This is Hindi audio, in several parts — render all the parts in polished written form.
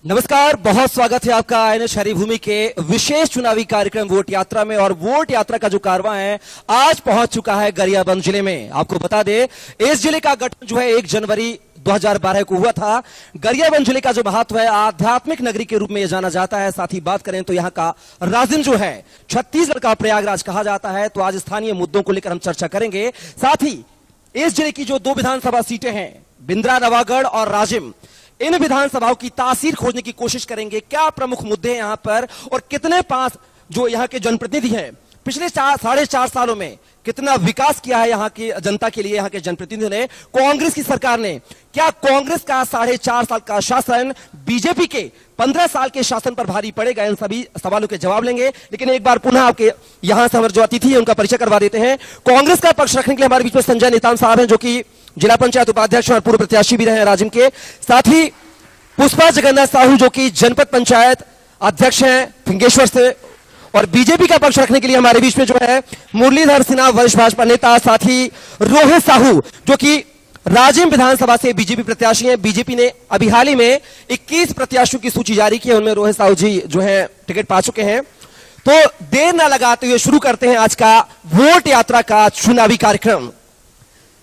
नमस्कार, बहुत स्वागत है आपका आईएनएच हरिभूमि के विशेष चुनावी कार्यक्रम वोट यात्रा में। और वोट यात्रा का जो कारवां है आज पहुंच चुका है गरियाबंद जिले में। आपको बता दें, इस जिले का गठन जो है 1 जनवरी 2012 को हुआ था। गरियाबंद जिले का जो महत्व है आध्यात्मिक नगरी के रूप में यह जाना जाता है। साथ ही बात करें तो यहाँ का राजिम जो है छत्तीसगढ़ का प्रयागराज कहा जाता है। तो आज स्थानीय मुद्दों को लेकर हम चर्चा करेंगे। साथ ही इस जिले की जो 2 विधानसभा सीटें हैं, बिंद्रा, नवागढ़ और राजिम, इन विधानसभाओं की तासीर खोजने की कोशिश करेंगे। क्या प्रमुख मुद्दे हैं यहां पर और कितने पास जो यहां के जनप्रतिनिधि हैं पिछले 4.5 सालों में कितना विकास किया है यहां की जनता के लिए यहां के जनप्रतिनिधियों ने, कांग्रेस की सरकार ने। क्या कांग्रेस का 4.5 साल का शासन बीजेपी के 15 साल के शासन पर भारी पड़ेगा? इन सभी सवालों के जवाब लेंगे। लेकिन एक बार पुनः आपके यहां से हमारे जो अतिथि है उनका परिचय करवा देते हैं। कांग्रेस का पक्ष रखने के लिए हमारे बीच में संजय नेताम साहब हैं, जो कि जिला पंचायत उपाध्यक्ष और पूर्व प्रत्याशी भी रहे हैं राजिम के। साथ ही पुष्पा जगन्नाथ साहू, जो कि जनपद पंचायत अध्यक्ष हैं फिंगेश्वर से। और बीजेपी का पक्ष रखने के लिए हमारे बीच में जो है मुरलीधर सिन्हा, वरिष्ठ भाजपा नेता। साथ ही रोहित साहू, जो कि राजिम विधानसभा से बीजेपी प्रत्याशी हैं। बीजेपी ने अभी हाल ही में 21 प्रत्याशियों की सूची जारी की है, उनमें रोहित साहू जी जो है टिकट पा चुके हैं। तो देर न लगाते हुए शुरू करते हैं आज का वोट यात्रा का चुनावी कार्यक्रम।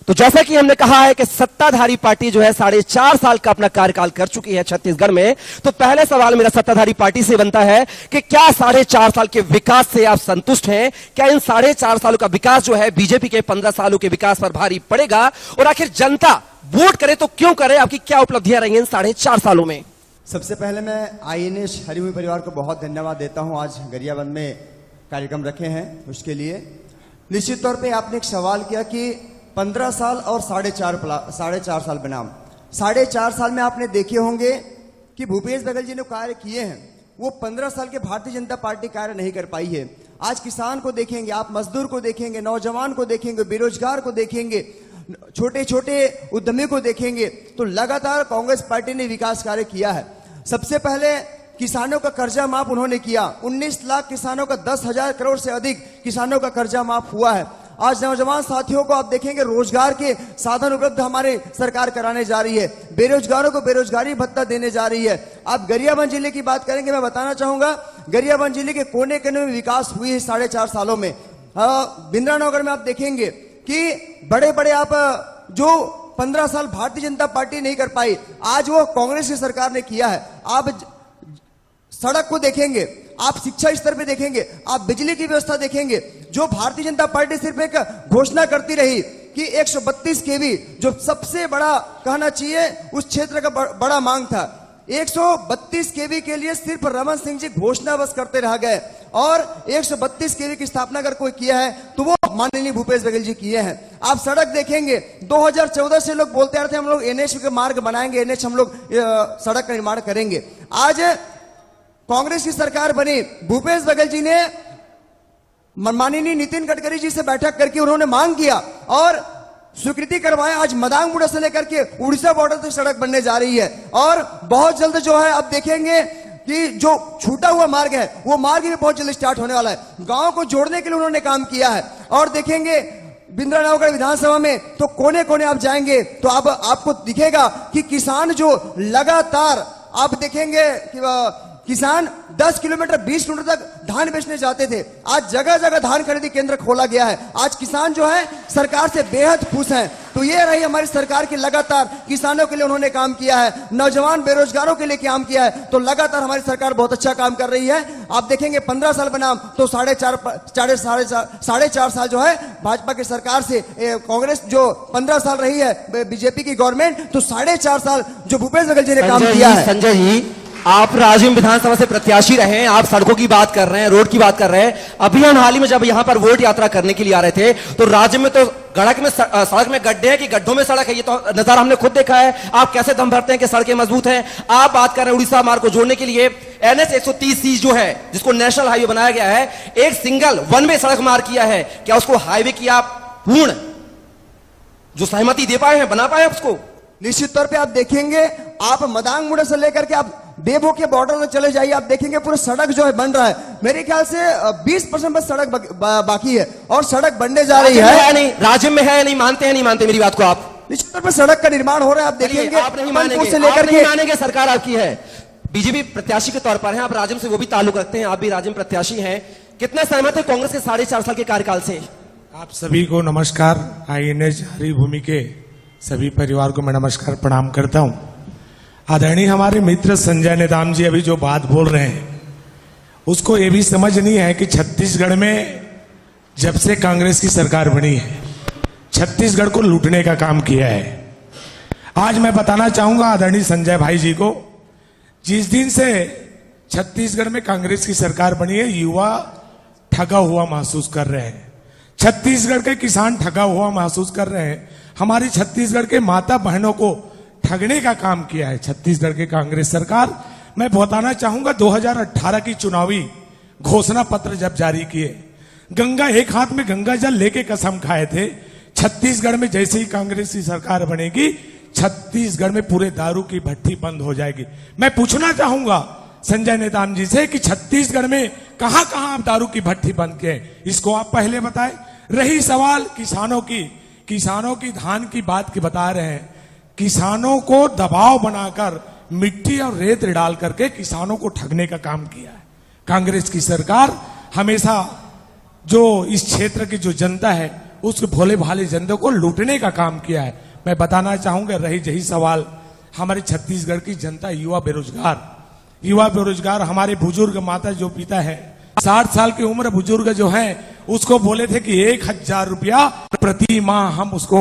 तो जैसा कि हमने कहा है कि सत्ताधारी पार्टी जो है 4.5 साल का अपना कार्यकाल कर चुकी है छत्तीसगढ़ में। तो पहले सवाल मेरा सत्ताधारी पार्टी से बनता है कि क्या 4.5 साल के विकास से आप संतुष्ट हैं? क्या इन 4.5 सालों का विकास जो है बीजेपी के 15 सालों के विकास पर भारी पड़ेगा? और आखिर जनता वोट करे तो क्यों करे? आपकी क्या उपलब्धियां रही इन 4.5 सालों में? सबसे पहले मैं आईएनएच हरिभूमि परिवार को बहुत धन्यवाद देता हूं। आज गरियाबंद में कार्यक्रम रखे हैं उसके लिए। निश्चित तौर पे आपने एक सवाल किया कि 15 साल और 4.5 साल बनाम 4.5 साल में आपने देखे होंगे कि भूपेश बघेल जी ने कार्य किए हैं, वो 15 साल के भारतीय जनता पार्टी कार्य नहीं कर पाई है। आज किसान को देखेंगे, आप मजदूर को देखेंगे, नौजवान को देखेंगे, बेरोजगार को देखेंगे, छोटे छोटे उद्यमी को देखेंगे, तो लगातार कांग्रेस पार्टी ने विकास कार्य किया है। सबसे पहले किसानों का कर्जा माफ उन्होंने किया। 19 लाख किसानों का 10,000 करोड़ से अधिक किसानों का कर्जा माफ हुआ है। आज नौजवान साथियों को आप देखेंगे रोजगार के साधन उपलब्ध हमारी सरकार कराने जा रही है। बेरोजगारों को बेरोजगारी भत्ता देने जा रही है। आप गरियाबंद जिले की बात करेंगे, मैं बताना चाहूंगा गरियाबंद जिले के कोने कोने में विकास हुई है 4.5 सालों में। बिंद्रा नगर में आप देखेंगे कि बड़े बड़े आप जो 15 साल भारतीय जनता पार्टी नहीं कर पाई, आज वो कांग्रेस की सरकार ने किया है। आप सड़क को देखेंगे, आप शिक्षा स्तर पे देखेंगे, आप बिजली की व्यवस्था देखेंगे। जो भारतीय जनता पार्टी सिर्फ एक घोषणा करती रही कि 132 केवी जो सबसे बड़ा कहना चाहिए उस क्षेत्र का बड़ा मांग था, 132 केवी के लिए सिर्फ रमन सिंह जी घोषणा बस करते रह गए। और 132 केवी की स्थापना अगर कोई किया है तो वो माननीय भूपेश बघेल जी किए हैं। आप सड़क देखेंगे, 2014 से लोग बोलते रहे थे हम लोग एनएच के मार्ग बनाएंगे, एनएच हम लोग सड़क का निर्माण करेंगे। आज कांग्रेस की सरकार बनी, भूपेश बघेल जी ने माननीय नितिन गडकरी जी से बैठक करके उन्होंने मांग किया और स्वीकृति करवाया। आज मदांगमुड़ा से लेकर के उड़ीसा बॉर्डर तक सड़क बनने जा रही है। और बहुत जल्द जो है आप देखेंगे कि जो छूटा हुआ मार्ग है वो मार्ग भी बहुत जल्द स्टार्ट होने वाला है। गांव को जोड़ने के लिए उन्होंने काम किया है। और देखेंगे बिंद्रा नवागढ़ विधानसभा में तो कोने कोने आप जाएंगे तो आपको दिखेगा कि किसान जो लगातार आप देखेंगे कि किसान 10 किलोमीटर 20 किलोमीटर तक धान बेचने जाते थे, आज जगह जगह धान खरीदी केंद्र खोला गया है। आज किसान जो है सरकार से बेहद खुश हैं। तो ये रही हमारी सरकार की लगातार किसानों के लिए उन्होंने काम किया है, नौजवान बेरोजगारों के लिए काम किया है। तो लगातार हमारी सरकार बहुत अच्छा काम कर रही है। आप देखेंगे 15 साल बनाम तो 4.5 साल जो है भाजपा की सरकार से कांग्रेस जो 15 साल रही है बीजेपी की गवर्नमेंट, तो 4.5 साल जो भूपेश बघेल जी ने काम किया है। संजय जी, आप राजिम विधानसभा से प्रत्याशी रहे हैं, आप सड़कों की बात कर रहे हैं, रोड की बात कर रहे हैं। अभी हम हाल ही में जब यहाँ पर वोट यात्रा करने के लिए आ रहे थे तो राज्य में तो सड़क में गड्ढे हैं कि गड्ढों में सड़क है, ये तो नजारा हमने खुद देखा है। आप कैसे दम भरते हैं कि सड़कें मजबूत हैं। आप बात कर रहे हैं उड़ीसा मार्ग को जोड़ने के लिए एनएच 130 जो है जिसको नेशनल हाईवे बनाया गया है, एक सिंगल वन वे सड़क मार्ग किया है। क्या उसको हाईवे की आप पूर्ण जो सहमति दे पाए हैं, बना पाए उसको? निश्चित तौर पे आप देखेंगे, आप मदांगमुड़ा से लेकर के आप बेबो के बॉर्डर में चले जाइए, आप देखेंगे पूरा सड़क जो है बन रहा है। मेरे ख्याल से 20% बस सड़क बाकी है और सड़क बनने जा रही है। नहीं, राज्य में है, नहीं मानते हैं, नहीं मानते मेरी बात को आप? निश्चित तौर पर सड़क का निर्माण हो रहा है, आप देखेंगे। आप नहीं मानेंगे, से लेकर के मानेंगे सरकार आपकी है। बीजेपी प्रत्याशी के तौर पर हैं, आप राजम से वो भी ताल्लुक रखते हैं, आप भी राजम प्रत्याशी हैं, कितना सहमत है कांग्रेस के 4.5 साल के कार्यकाल से? आप सभी को नमस्कार। आईएनएच हरिभूमि के सभी परिवार को मैं नमस्कार प्रणाम करता हूं। आदरणीय हमारे मित्र संजय नेताम जी अभी जो बात बोल रहे हैं उसको ये भी समझ नहीं है कि छत्तीसगढ़ में जब से कांग्रेस की सरकार बनी है छत्तीसगढ़ को लूटने का काम किया है। आज मैं बताना चाहूंगा आदरणीय संजय भाई जी को, जिस दिन से छत्तीसगढ़ में कांग्रेस की सरकार बनी है युवा ठगा हुआ महसूस कर रहे हैं, छत्तीसगढ़ के किसान ठगा हुआ महसूस कर रहे हैं, हमारी छत्तीसगढ़ के माता बहनों को ठगने का काम किया है छत्तीसगढ़ की कांग्रेस सरकार। मैं बताना चाहूंगा 2018 की चुनावी घोषणा पत्र जब जारी किए, गंगा एक हाथ में गंगा जल लेके कसम खाए थे छत्तीसगढ़ में जैसे ही कांग्रेस की सरकार बनेगी छत्तीसगढ़ में पूरे दारू की भट्टी बंद हो जाएगी। मैं पूछना चाहूंगा संजय नेताम जी से कि छत्तीसगढ़ में कहां कहां आप दारू की भट्टी बंद किए, इसको आप पहले बताएं। रही सवाल किसानों की धान की बात की बता रहे हैं, किसानों को दबाव बनाकर मिट्टी और रेत डाल करके किसानों को ठगने का काम किया है कांग्रेस की सरकार। हमेशा जो इस क्षेत्र की जो जनता है उसके भोले भाले जनता को लूटने का काम किया है। मैं बताना चाहूंगा रही सवाल हमारे छत्तीसगढ़ की जनता युवा बेरोजगार हमारे बुजुर्ग माता जो पिता है 60 साल की उम्र बुजुर्ग जो है उसको बोले थे कि 1000 रुपया प्रति माह हम उसको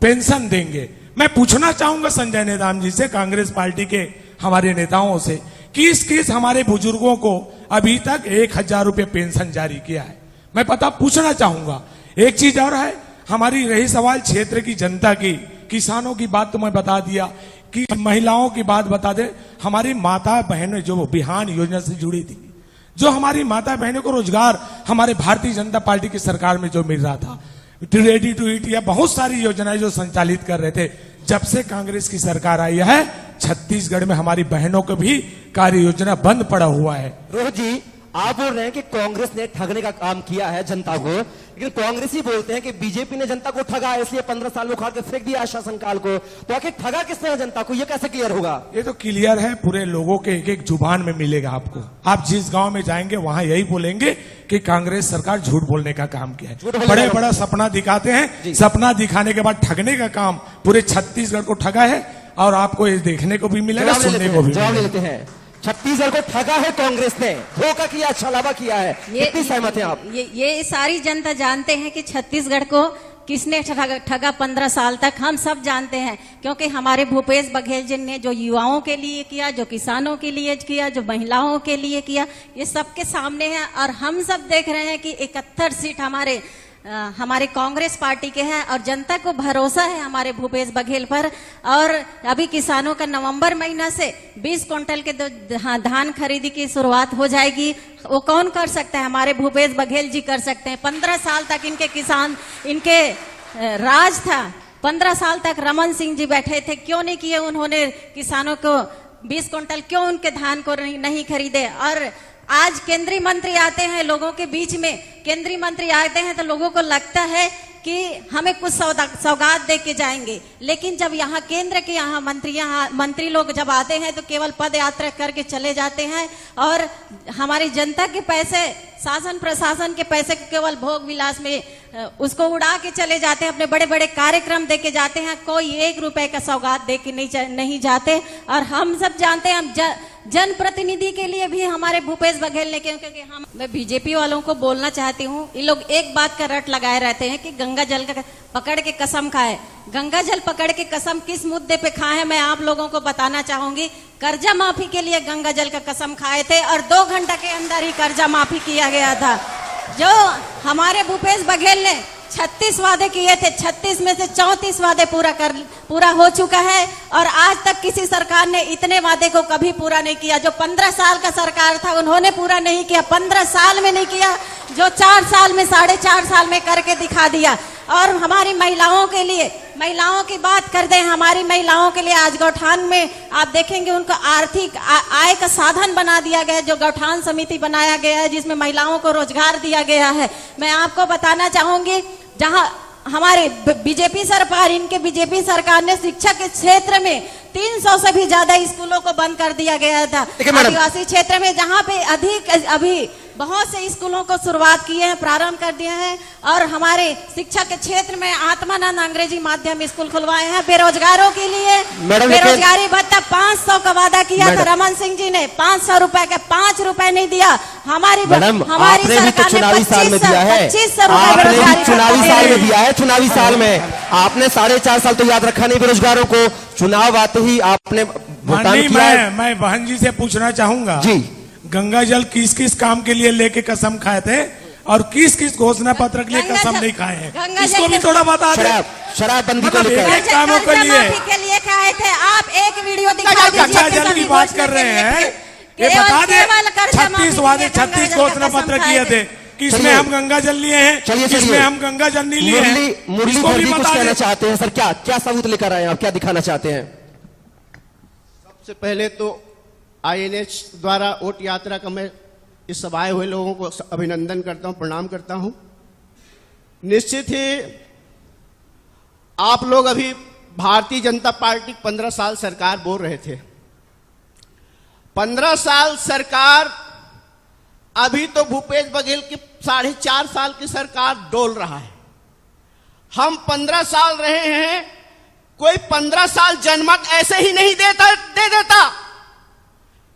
पेंशन देंगे। मैं पूछना चाहूंगा संजय नेताम जी से, कांग्रेस पार्टी के हमारे नेताओं से, किस हमारे बुजुर्गों को अभी तक 1000 रुपये पेंशन जारी किया है? मैं पूछना चाहूंगा। एक चीज और है, हमारी रही सवाल क्षेत्र की जनता की, किसानों की बात तो मैं बता दिया, कि महिलाओं की बात बता दे। हमारी माता बहनें जो बिहान योजना से जुड़ी थी, जो हमारी माता बहनों को रोजगार हमारे भारतीय जनता पार्टी की सरकार में जो मिल रहा था, रेडी टू ईट या बहुत सारी योजनाएं जो संचालित कर रहे थे, जब से कांग्रेस की सरकार आई है छत्तीसगढ़ में हमारी बहनों को भी कार्य योजना बंद पड़ा हुआ है। रोहित जी, आप बोल रहे हैं कि कांग्रेस ने ठगने का काम किया है जनता को, लेकिन कांग्रेस ही बोलते हैं कि बीजेपी ने जनता को ठगा है इसलिए 15 साल उखाड़ के फेंक दिया शासनकाल को। तो आखिर ठगा किसने है जनता को, ये कैसे क्लियर होगा? ये तो क्लियर है, पूरे लोगों के एक जुबान में मिलेगा आपको। आप जिस गांव में जाएंगे वहां यही बोलेंगे कि कांग्रेस सरकार झूठ बोलने का काम किया है। बड़ा सपना दिखाते हैं, सपना दिखाने के बाद ठगने का काम पूरे छत्तीसगढ़ को ठगा है और आपको ये देखने को भी मिलेगा, सुनने को भी मिलेगा। छत्तीसगढ़ को ठगा है कांग्रेस ने, धोखा किया, छलावा किया है। कितनी सहमत हैं आप? ये सारी जनता जानते हैं कि छत्तीसगढ़ को किसने ठगा 15 साल तक, हम सब जानते हैं, क्योंकि हमारे भूपेश बघेल जी ने जो युवाओं के लिए किया, जो किसानों के लिए किया, जो महिलाओं के लिए किया, ये सबके सामने है। और हम सब देख रहे हैं कि 71 सीट हमारे कांग्रेस पार्टी के हैं और जनता को भरोसा है हमारे भूपेश बघेल पर। और अभी किसानों का नवंबर महीना से 20 क्विंटल के धान खरीदी की शुरुआत हो जाएगी। वो कौन कर सकता है? हमारे भूपेश बघेल जी कर सकते हैं। 15 साल तक इनके राज था, 15 साल तक रमन सिंह जी बैठे थे, क्यों नहीं किए उन्होंने? किसानों को 20 क्विंटल क्यों उनके धान को नहीं खरीदे? और आज केंद्रीय मंत्री आते हैं लोगों के बीच में, केंद्रीय मंत्री आते हैं तो लोगों को लगता है कि हमें कुछ सौगात दे के जाएंगे, लेकिन जब यहाँ केंद्र के यहाँ मंत्री लोग जब आते हैं तो केवल पद यात्रा करके चले जाते हैं और हमारी जनता के पैसे, शासन प्रशासन के पैसे केवल भोग विलास में उसको उड़ा के चले जाते हैं, अपने बड़े बड़े कार्यक्रम दे के जाते हैं, कोई 1 रुपए का सौगात दे के नहीं जाते। और हम सब जानते हैं, हम जनप्रतिनिधि के लिए भी हमारे भूपेश बघेल ने, क्योंकि मैं बीजेपी वालों को बोलना चाहती हूँ, ये लोग एक बात का रट लगाए रहते हैं कि गंगा जल का पकड़ के कसम खाए। गंगा जल पकड़ के कसम किस मुद्दे पे खाए, मैं आप लोगों को बताना चाहूंगी। कर्जा माफी के लिए गंगा जल का कसम खाए थे और 2 घंटा के अंदर ही कर्जा माफी किया गया था। जो हमारे भूपेश बघेल ने 36 वादे किए थे, 36 में से 34 वादे पूरा हो चुका है और आज तक किसी सरकार ने इतने वादे को कभी पूरा नहीं किया। जो 15 साल का सरकार था उन्होंने पूरा नहीं किया, 15 साल में नहीं किया, जो 4 साल में, 4.5 साल में करके दिखा दिया। और हमारी महिलाओं के लिए, महिलाओं की बात कर दें, हमारी महिलाओं के लिए आज गौठान में आप देखेंगे उनको आर्थिक आय का साधन बना दिया गया है, जो गौठान समिति बनाया गया है जिसमें महिलाओं को रोजगार दिया गया है। मैं आपको बताना चाहूंगी, जहां हमारे बीजेपी सरकार ने शिक्षा के क्षेत्र में 300 से भी ज्यादा स्कूलों को बंद कर दिया गया था। देखिए मैडम। आदिवासी क्षेत्र में जहाँ पे अधिक अभी बहुत से स्कूलों को शुरुआत किए हैं, प्रारंभ कर दिए हैं, और हमारे शिक्षा के क्षेत्र में आत्मानंद अंग्रेजी माध्यम स्कूल खुलवाए हैं बेरोजगारों के लिए। मैडम, बेरोजगारी भत्ता 500 का वादा किया था मैडम। रमन सिंह जी ने, 500 रुपए के 5 रुपए नहीं दिया। हमारी मैडम, हमारी आपने भी तो सरकार ने चुनावी साल में 2500 दिया है, 2500 रुपए आपने भी बेरोजगारी चुनावी भत्ता साल दिया में है। दिया है। चुनावी साल में आपने 4.5 साल तो याद रखा नहीं बेरोजगारों को, चुनाव आते ही आपने भुगतान माननीय, किया है। मैं बहन जी से पूछना चाहूंगा जी। गंगा जल किस किस काम के लिए लेके कसम खाए थे और किस किस घोषणा पत्र के लिए गंगा कसम जल- नहीं खाए हैं, गंगा इसको जल भी के- थोड़ा बता दे। शराबबंदी को मतलब लेकर एक कामों के लिए कर्जमाफी के लिए खाए थे आप, एक वीडियो दिखा दीजिए गंगा कि जल सभी की बात घोषणा कर रहे के लिए हैं, थे। ये बता दे केवल कर्जमाफी 36 के वादे लिए गंगा 36 जल का घोषणा कसम पत्र खाए किए थे, किसमें चलिए। हम गंगा जल लिए हैं, चलिए, किसमें चलिए। हम गंगा जल नहीं लिए हैं, मुरली इसको भी कुछ बता कहना दे। चाहते हैं सर, क्या क्या सबूत लेकर आए हैं आप, क्या दिखाना चाहते हैं? सबसे पहले तो आईएनएच द्वारा वोट यात्रा का मैं इस सब आए हुए लोगों को अभिनंदन करता हूं, प्रणाम करता हूं। निश्चित ही आप लोग अभी भारतीय जनता पार्टी 15 साल सरकार बोल रहे थे। 15 साल सरकार, अभी तो भूपेश बघेल की 4.5 साल की सरकार डोल रहा है। हम 15 साल रहे हैं, कोई 15 साल जनमत ऐसे ही नहीं दे देता।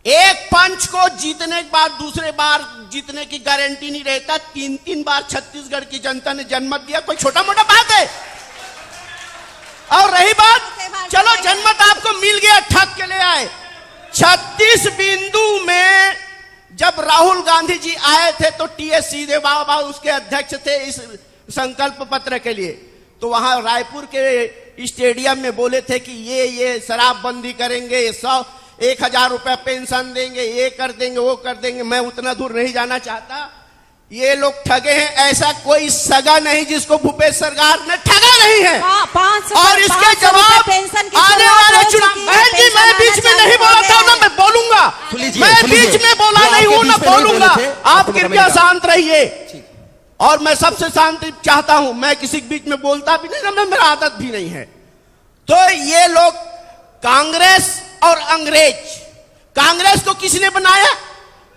एक पंच को जीतने के बाद दूसरे बार जीतने की गारंटी नहीं रहता। 3 बार छत्तीसगढ़ की जनता ने जनमत दिया, कोई छोटा मोटा बात है? और रही बात, चलो जनमत आपको मिल गया, ठग के ले आए। 36 बिंदु में जब राहुल गांधी जी आए थे तो टीएस सीधे बाबा उसके अध्यक्ष थे इस संकल्प पत्र के लिए। तो वहां रायपुर के स्टेडियम में बोले थे कि ये शराबबंदी करेंगे, 1,000 रुपया पेंशन देंगे, ये कर देंगे, वो कर देंगे। मैं उतना दूर नहीं जाना चाहता। ये लोग ठगे हैं, ऐसा कोई सगा नहीं जिसको भूपेश सरकार ने ठगा नहीं है। 500 और इसके जवाब पेंशन की आने शुरुआत वाले हो चुनाव। चुकी है, बहन जी, मैं पेंशन बीच में आना नहीं चालू बोला हो था गया ना, मैं बोलूंगा। सुन लीजिए, मैं सुन लीजिए। बीच में बोला वो नहीं आपके हूं ना, बीच में नहीं बोले बोलूंगा। थे, आप आपको कृपया मिलेगा। शांत रहिए। और मैं सबसे शांति चाहता हूं, मैं किसी के बीच में बोलता भी नहीं ना, मेरा आदत भी नहीं है। तो ये लोग कांग्रेस और अंग्रेज, कांग्रेस को किसने बनाया?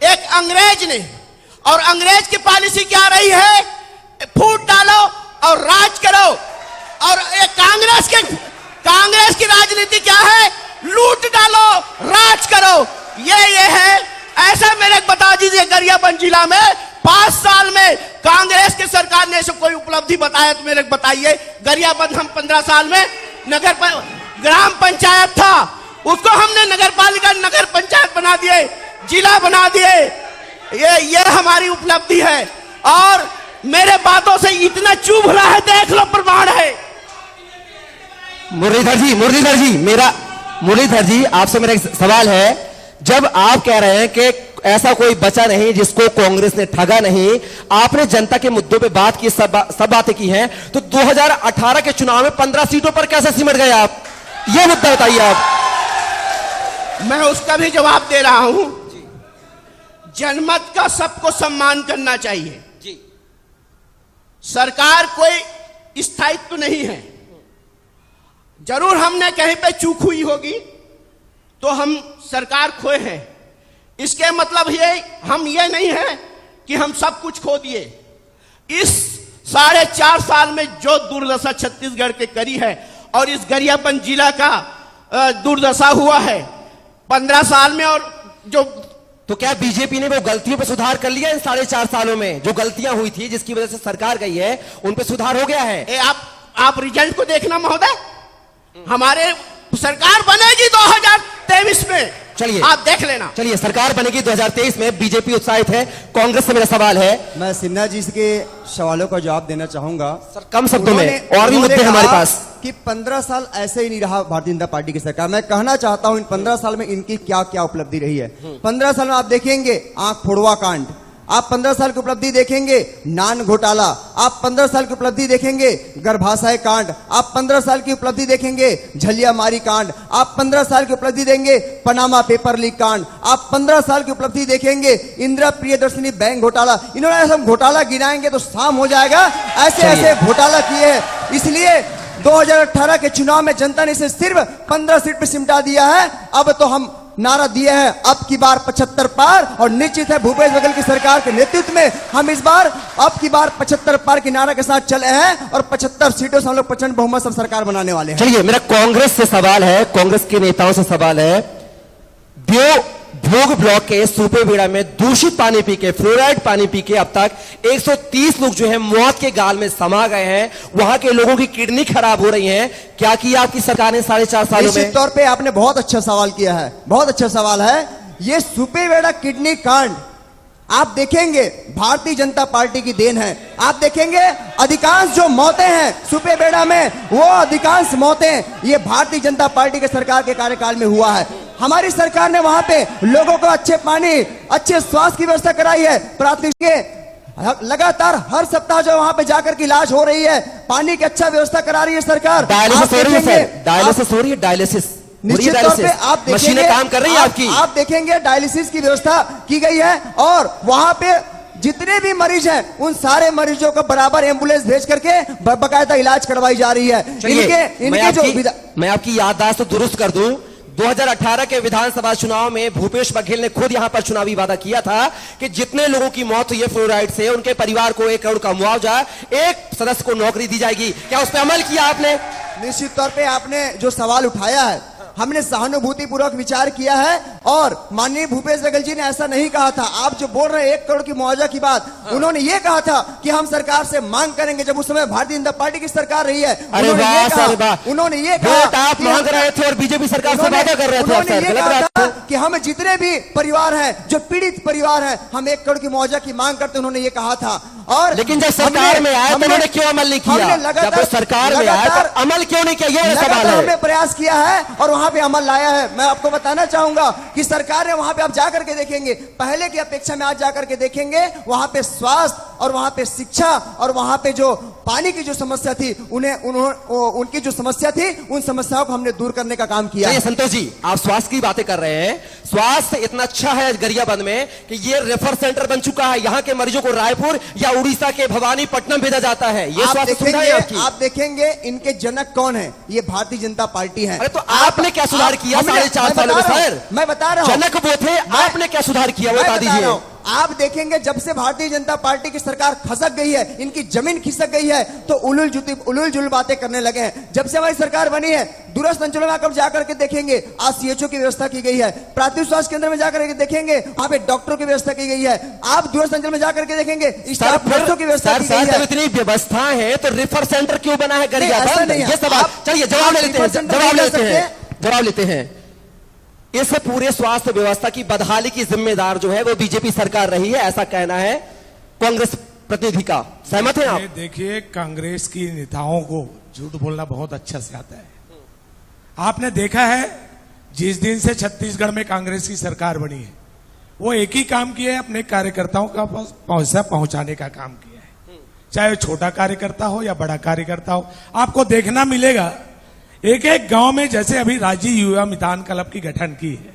एक अंग्रेज ने। और अंग्रेज की पॉलिसी क्या रही है? फूट डालो और राज करो। और एक कांग्रेस की राजनीति क्या है? लूट डालो, राज करो। ये है। ऐसा मेरे को बता दीजिए, गरियाबंद जिला में 5 साल में कांग्रेस की सरकार ने ऐसे कोई उपलब्धि बताया तो मेरे को बताइए। गरियाबंद हम 15 साल में ग्राम पंचायत था, उसको हमने नगर पालिका, नगर पंचायत बना दिए, जिला बना दिए। ये हमारी उपलब्धि है। और मेरे बातों से इतना चुभ रहा है, देख लो, प्रमाण है। मुरलीधर जी, आपसे मेरा एक सवाल है। जब आप कह रहे हैं कि ऐसा कोई बचा नहीं जिसको कांग्रेस ने ठगा नहीं, आपने जनता के मुद्दों पे बात की, सब बातें की हैं, तो 2018 के चुनाव में 15 सीटों पर कैसे सिमट गए आप? ये मुद्दा बताइए आप। मैं उसका भी जवाब दे रहा हूं। जनमत का सबको सम्मान करना चाहिए। सरकार कोई स्थायित्व नहीं है। जरूर हमने कहीं पे चूक हुई होगी तो हम सरकार खोए हैं। इसके मतलब हम ये नहीं है कि हम सब कुछ खो दिए। इस 4.5 साल में जो दुर्दशा छत्तीसगढ़ के करी है और इस गरियाबंद जिला का दुर्दशा हुआ है 15 साल में, और जो तो क्या बीजेपी ने वो गलतियों पे सुधार कर लिया इन 4.5 सालों में? जो गलतियां हुई थी जिसकी वजह से सरकार गई है, उन पे सुधार हो गया है? आप रिजल्ट को देखना महोदय। हमारे सरकार बनेगी 2023 में, चलिए आप देख लेना। चलिए, सरकार बनेगी 2023 में, बीजेपी उत्साहित है। कांग्रेस से मेरा सवाल है, मैं सिन्हा जी के सवालों का जवाब देना चाहूंगा। सर कम शब्दों में, और भी उन्होंने मुद्दे हैं हमारे कहा पास। कि 15 साल ऐसे ही नहीं रहा भारतीय जनता पार्टी की सरकार। मैं कहना चाहता हूं इन 15 साल में इनकी क्या क्या उपलब्धि रही है। 15 साल में आप देखेंगे आंख फोड़वा कांड, आप 15 साल की उपलब्धि देखेंगे नान घोटाला, आप 15 साल की उपलब्धि देखेंगे गर्भाशय कांड, आप 15 साल की उपलब्धि देखेंगे झलिया मारी कांड, आप 15 साल की उपलब्धि देंगे पनामा पेपर लीक कांड, आप 15 साल की उपलब्धि देखेंगे इंदिरा प्रियदर्शनी बैंक घोटाला। इन्होंने ऐसा घोटाला गिनाएंगे तो शाम हो जाएगा, ऐसे ऐसे घोटाला किए हैं। इसलिए 2018 के चुनाव में जनता ने इसे सिर्फ 15 सीट पे सिमटा दिया है। अब तो हम नारा दिए हैं अब की बार 75 पार, और निश्चित है भूपेश बघेल की सरकार के नेतृत्व में हम इस बार अब की बार 75 पार की नारा के साथ चले हैं और 75 सीटों से हम लोग प्रचंड बहुमत से सरकार बनाने वाले हैं। चलिए, मेरा कांग्रेस से सवाल है, कांग्रेस के नेताओं से सवाल है। भोग ब्लॉक के सुपेबेड़ा में दूषित पानी पी के, फ्लोराइड पानी पी के अब तक 130 लोग जो है मौत के गाल में समा गए हैं। वहां के लोगों की किडनी खराब हो रही है। क्या किया आपकी सरकार ने 4.5 सालों में? निश्चित तौर पे आपने बहुत अच्छा सवाल किया है, बहुत अच्छा सवाल है। ये सुपेबेड़ा किडनी कांड आप देखेंगे भारतीय जनता पार्टी की देन है। आप देखेंगे अधिकांश जो मौतें हैं सुपेबेड़ा में, वो अधिकांश मौतें ये भारतीय जनता पार्टी के सरकार के कार्यकाल में हुआ है। हमारी सरकार ने वहां पे लोगों को अच्छे पानी, अच्छे स्वास्थ्य की व्यवस्था कराई है। प्राथमिक के लगातार हर सप्ताह जो वहां पे जाकर के इलाज हो रही है, पानी की अच्छा व्यवस्था करा रही है सरकार। डायलिसिस हो रही है सर, डायलिसिस हो रही है, डायलिसिस निश्चित तौर पे आप देखेंगे, मशीनें काम कर रही है आपकी। आप देखेंगे डायलिसिस की व्यवस्था की गई है और वहां पे जितने भी मरीज हैं उन सारे मरीजों को बराबर एम्बुलेंस भेज करके बाकायदा इलाज करवाई जा रही है। मैं आपकी याददाश्त तो दुरुस्त कर दूं। 2018 के विधानसभा चुनाव में भूपेश बघेल ने खुद यहां पर चुनावी वादा किया था कि जितने लोगों की मौत हुई है फ्लोराइड से, उनके परिवार को 1 करोड़ का मुआवजा, एक सदस्य को नौकरी दी जाएगी। क्या उस पर अमल किया आपने? निश्चित तौर पे आपने जो सवाल उठाया है, हमने सहानुभूति पूर्वक विचार किया है और माननीय भूपेश बघेल जी ने ऐसा नहीं कहा था। आप जो बोल रहे हैं 1 करोड़ की मुआवजा की बात, उन्होंने ये कहा था कि हम सरकार से मांग करेंगे। जब उस समय भारतीय जनता पार्टी की सरकार रही है, उन्होंने ये कहा आप मांग रहे थे और बीजेपी सरकार से वादा कर रहे थे। उन्होंने ये कहा था कि हम जितने भी परिवार हैं, जो पीड़ित परिवार हैं, हम 1 करोड़ की मुआवजा की मांग करते, उन्होंने ये कहा था। और लेकिन जब सरकार में आए तो उन्होंने क्यों अमल नहीं किया? जब वो सरकार में आए तो अमल क्यों नहीं किया? ये सवाल है। हमने प्रयास किया है और वहां पे अमल लाया है। मैं आपको बताना चाहूंगा कि सरकार ने वहां पे आप जाकर के देखेंगे, पहले की अपेक्षा में आज जाकर के देखेंगे, वहां पे स्वास्थ्य और वहां पे शिक्षा और वहां पे जो पानी की जो समस्या थी, उनकी जो समस्या थी, उन समस्याओं को हमने दूर करने का काम किया। संतोष जी, आप स्वास्थ्य की बातें कर रहे हैं। स्वास्थ्य इतना अच्छा है गरियाबंद में कि ये रेफर सेंटर बन चुका है। यहाँ के मरीजों को रायपुर या उड़ीसा के भवानीपट्टनम भेजा जाता है। ये स्वास्थ्य सुविधा है आपकी। आप देखेंगे इनके जनक कौन है? ये भारतीय जनता पार्टी है। अरे तो आपने क्या सुधार किया 4.5 सालों में सर? मैं बता रहा हूं, जनक वो थे, आपने क्या सुधार किया वो बता दीजिए। आप देखेंगे जब से भारतीय जनता पार्टी की सरकार खसक गई है, इनकी जमीन खिसक गई है, तो उलूल जुल बातें करने लगे हैं। जब से हमारी सरकार बनी है, दूरस्थ अंचलों में आकर जाकर के देखेंगे, आज सीएचओ की व्यवस्था की गई है। प्राथमिक स्वास्थ्य केंद्र में जाकर के देखेंगे, वहां पे डॉक्टरों की व्यवस्था की गई है। आप दूरस्थ अंचल में जाकर के देखेंगे, स्टाफ नर्सों की व्यवस्था की गई है। इतनी व्यवस्था है तो रेफर सेंटर क्यों बना है गरियाबंद? ये सवाल, चलिए जवाब लेते हैं। इस पूरे स्वास्थ्य व्यवस्था की बदहाली की जिम्मेदार जो है वो बीजेपी सरकार रही है, ऐसा कहना है कांग्रेस प्रतिनिधि का। सहमत हैं आप? देखिए, कांग्रेस की नेताओं को झूठ बोलना बहुत अच्छा से आता है। आपने देखा है जिस दिन से छत्तीसगढ़ में कांग्रेस की सरकार बनी है, वो एक ही काम किया है, अपने कार्यकर्ताओं का पैसा पहुंचाने का काम किया है। चाहे छोटा कार्यकर्ता हो या बड़ा कार्यकर्ता हो, आपको देखना मिलेगा एक एक गांव में, जैसे अभी राजीव युवा मितान क्लब की गठन की है,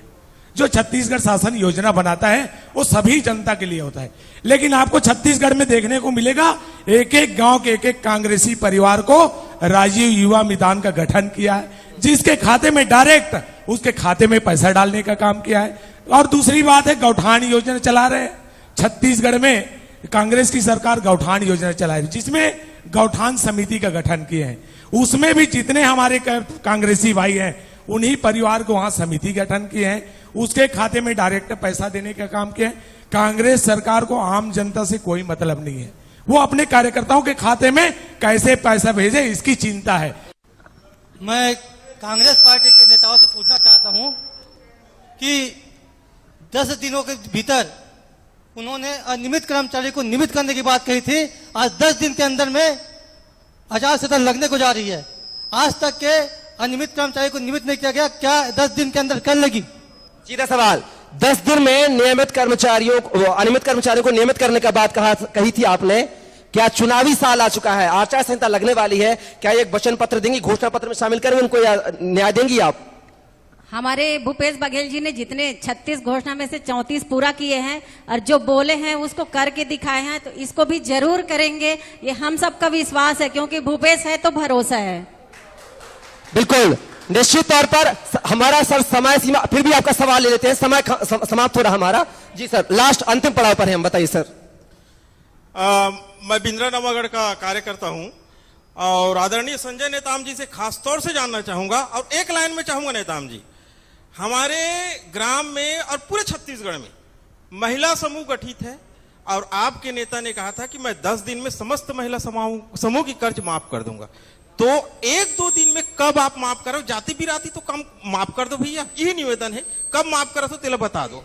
जो छत्तीसगढ़ शासन योजना बनाता है वो सभी जनता के लिए होता है। लेकिन आपको छत्तीसगढ़ में देखने को मिलेगा एक एक गांव के एक एक कांग्रेसी परिवार को राजीव युवा मितान का गठन किया है, जिसके खाते में डायरेक्ट उसके खाते में पैसा डालने का काम किया है। और दूसरी बात है, गौठान योजना चला रहे हैं। छत्तीसगढ़ में कांग्रेस की सरकार गौठान योजना चला रही है, जिसमें गौठान समिति का गठन किए हैं। उसमें भी जितने हमारे कांग्रेसी भाई हैं, उन्हीं परिवार को वहां समिति गठन किए हैं, उसके खाते में डायरेक्ट पैसा देने का काम किया है। कांग्रेस सरकार को आम जनता से कोई मतलब नहीं है, वो अपने कार्यकर्ताओं के खाते में कैसे पैसा भेजे इसकी चिंता है। मैं कांग्रेस पार्टी के नेताओं से पूछना चाहता हूं कि 10 दिनों के भीतर उन्होंने अनियमित कर्मचारी को नियमित करने की बात कही थी। आज 10 दिन के अंदर में आचार संहिता लगने को जा रही है। आज तक के अनियमित कर्मचारी को नियमित नहीं किया गया, क्या 10 दिन के अंदर कर लेगी? सीधा सवाल, 10 दिन में अनियमित कर्मचारियों को नियमित करने का बात कही थी आपने। क्या चुनावी साल आ चुका है, आचार संहिता लगने वाली है, क्या एक वचन पत्र देंगी, घोषणा पत्र में शामिल करेंगे उनको, या न्याय देंगी आप? हमारे भूपेश बघेल जी ने जितने 36 घोषणा में से 34 पूरा किए हैं और जो बोले हैं उसको करके दिखाए हैं, तो इसको भी जरूर करेंगे, ये हम सबका विश्वास है, क्योंकि भूपेश है तो भरोसा है। बिल्कुल, निश्चित तौर पर हमारा सर समय सीमा, फिर भी आपका सवाल ले लेते हैं, समय समाप्त हो रहा हमारा। जी सर, लास्ट अंतिम पड़ाव पर है हम, बताइए सर। मैं बिंद्रा नवागढ़ का कार्यकर्ता हूं और आदरणीय संजय नेताम जी से खासतौर से जानना चाहूंगा और एक लाइन में चाहूंगा नेताम जी, हमारे ग्राम में और पूरे छत्तीसगढ़ में महिला समूह गठित है और आपके नेता ने कहा था कि मैं 10 दिन में समस्त महिला समूह की कर्ज माफ कर दूंगा। तो 1-2 दिन में कब आप माफ करो? जाति बिराती तो कम माफ कर दो भैया, यही निवेदन है। कब माफ करो तो तेला बता दो।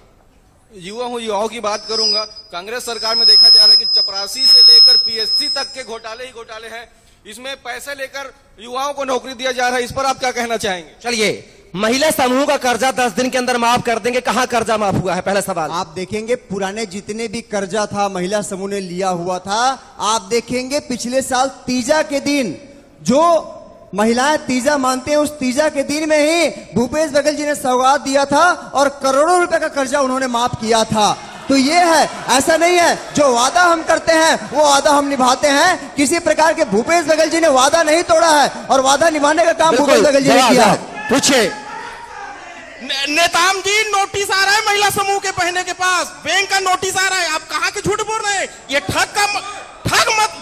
युवा हूं, युवाओं की बात करूंगा। कांग्रेस सरकार में देखा जा रहा है कि चपरासी से लेकर पीएससी तक के घोटाले ही घोटाले हैं। इसमें पैसे लेकर युवाओं को नौकरी दिया जा रहा है, इस पर आप क्या कहना चाहेंगे? चलिए, महिला समूह का कर्जा 10 दिन के अंदर माफ कर देंगे, कहां कर्जा माफ हुआ है? पहला सवाल। आप देखेंगे पुराने जितने भी कर्जा था महिला समूह ने लिया हुआ था, आप देखेंगे पिछले साल तीजा के दिन जो महिलाएं तीजा मानते हैं, उस तीजा के दिन में ही भूपेश बघेल जी ने सौगात दिया था और करोड़ों रुपए का कर्जा उन्होंने माफ किया था। तो ये है, ऐसा नहीं है जो वादा हम करते हैं वो वादा हम निभाते हैं। किसी प्रकार के भूपेश बघेल जी ने वादा नहीं तोड़ा है और वादा निभाने का काम भूपेश बघेल जी ने किया है। पूछे नेताम जी, नोटिस आ रहा है महिला समूह के पहने के पास, बैंक का नोटिस आ रहा है, आप कहां के झूठ बोल रहे हैं? ये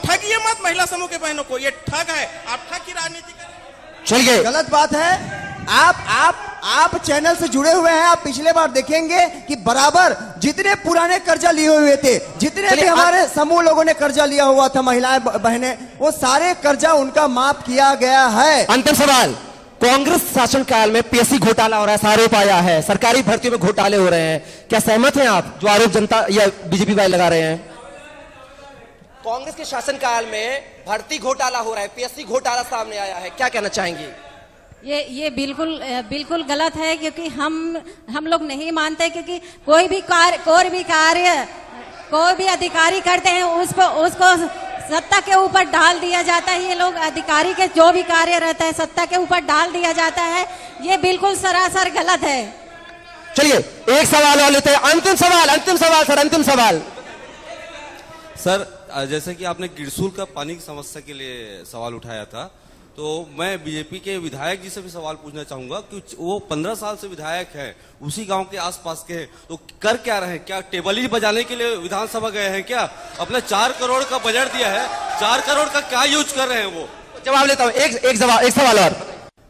ठगिए मत महिला समूह के बहनों को, ये ठग है, आप ठग की राजनीति करें। चलिए, गलत बात है। आप चैनल से जुड़े हुए हैं, आप पिछले बार देखेंगे कि बराबर जितने पुराने कर्जा लिए हुए थे, जितने भी हमारे समूह लोगों ने कर्जा लिया हुआ था महिलाएं बहनें, वो सारे कर्जा उनका माफ किया गया है। अंतिम सवाल, कांग्रेस शासनकाल में पीएससी घोटाला हो रहा है, आरोप आया है, सरकारी भर्तियों में घोटाले हो रहे हैं, क्या सहमत हैं आप जो आरोप जनता या बीजेपी वाले लगा रहे हैं? कांग्रेस के शासनकाल में भर्ती घोटाला हो रहा है, पीएससी घोटाला सामने आया है, क्या कहना चाहेंगे? ये बिल्कुल गलत है, क्योंकि हम लोग नहीं मानते, क्योंकि कोई भी कार्य कोई भी अधिकारी करते हैं उसको सत्ता के ऊपर डाल दिया जाता है। ये लोग अधिकारी के जो भी कार्य रहता है सत्ता के ऊपर डाल दिया जाता है, ये बिल्कुल सरासर गलत है। चलिए, एक सवाल और लेते हैं, अंतिम सवाल सर, अंतिम सवाल। सर, जैसे कि आपने गिरसूल का पानी की समस्या के लिए सवाल उठाया था, तो मैं बीजेपी के विधायक जी से भी सवाल पूछना चाहूंगा कि वो 15 साल से विधायक हैं, उसी गांव के आसपास के हैं, तो कर क्या रहे हैं? क्या टेबल ही बजाने के लिए विधानसभा गए हैं क्या? अपने 4 करोड़ का बजट दिया है, 4 करोड़ का क्या यूज कर रहे हैं वो? जवाब लेता हूं, एक सवाल और।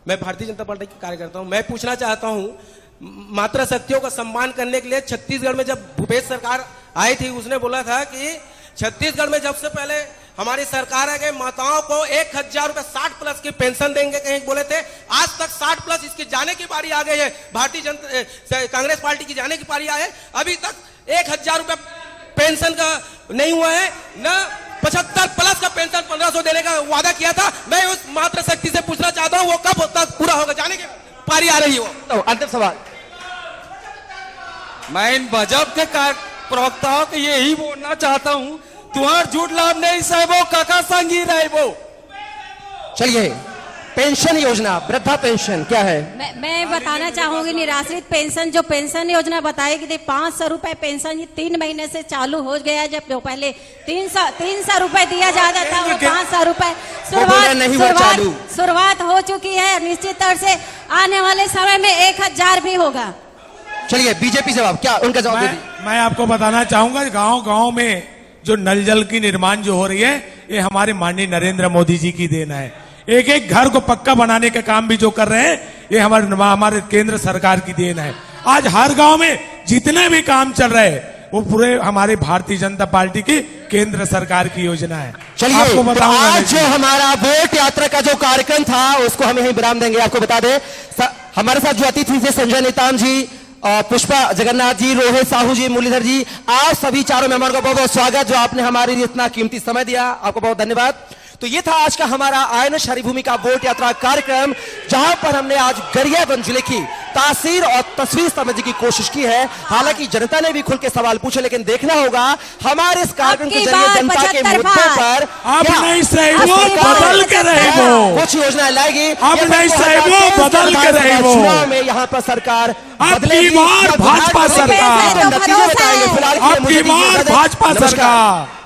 मैं भारतीय जनता पार्टी के कार्यकर्ता हूं। मैं पूछना चाहता हूं, मातृशक्तियों का सम्मान करने के लिए छत्तीसगढ़ में जब भूपेश सरकार आई थी, उसने बोला था कि छत्तीसगढ़ में जब से पहले हमारी सरकार आ गई, माताओं को 1000 रुपए 60+ की पेंशन देंगे कहीं बोले थे। आज तक 60+, इसकी जाने की बारी आ गई है, भारतीय जनता कांग्रेस पार्टी की जाने की बारी आई है। अभी तक 1000 रुपए पेंशन का नहीं हुआ है, न 75+ का पेंशन 1500 देने का वादा किया था। मैं उस मातृशक्ति से पूछना चाहता हूँ, वो कब तक पूरा होगा? जाने की पारी आ रही है वो। अंतिम सवाल। मैं इन भाजपा के प्रवक्ताओं को यही बोलना चाहता हूं, तुम्हार झूठ लाभ नहीं साहबो, काका संगी रहेबो। चलिए, पेंशन योजना, वृद्धा पेंशन क्या है? मैं बताना चाहूंगी, निराश्रित पेंशन जो पेंशन योजना बताई गई थी, 500 रुपए पेंशन, ये 3 महीने से चालू हो गया, जब पहले 300 रुपए दिया जाता था, वो 500 रुपए शुरुआत हो चुकी है। निश्चित तौर से आने वाले समय में 1000 भी होगा। चलिए, बीजेपी जवाब, क्या उनका जवाब दीजिए। मैं आपको बताना चाहूंगा, गांव में जो नल जल की निर्माण जो हो रही है, ये हमारे माननीय नरेंद्र मोदी जी की देन है। एक घर को पक्का बनाने का काम भी जो कर रहे हैं, ये हमारे केंद्र सरकार की देन है। आज हर गांव में जितने भी काम चल रहे हैं, वो पूरे हमारे भारतीय जनता पार्टी की केंद्र सरकार की योजना है। चलिए, आपको बताऊंगा, आज जो हमारा वोट यात्रा का जो कार्यक्रम था, उसको हम यहीं विराम देंगे। आपको बता दें, हमारे साथ जो अतिथि थे, संजय नेताम जी, पुष्पा जगन्नाथ जी, रोहित साहू जी, मुरलीधर जी, आप सभी चारों मेहमानों का बहुत बहुत स्वागत, जो आपने हमारे लिए इतना कीमती समय दिया, आपको बहुत धन्यवाद। तो ये था आज का हमारा आईएनएस हरिभूमि का वोट यात्रा कार्यक्रम, जहां पर हमने आज गरियाबंद जिले की तासीर और तस्वीर समझने की कोशिश की है। हालांकि जनता ने भी खुल के सवाल पूछे, लेकिन देखना होगा हमारे इस कार्यक्रम के जरिए जनता के मुद्दों पर कुछ योजनाएं लाएगी, बदल के रहेगी। चुनाव में यहाँ पर सरकार भाजपा सरकार, नतीजे बताएंगे। फिलहाल भाजपा सरकार।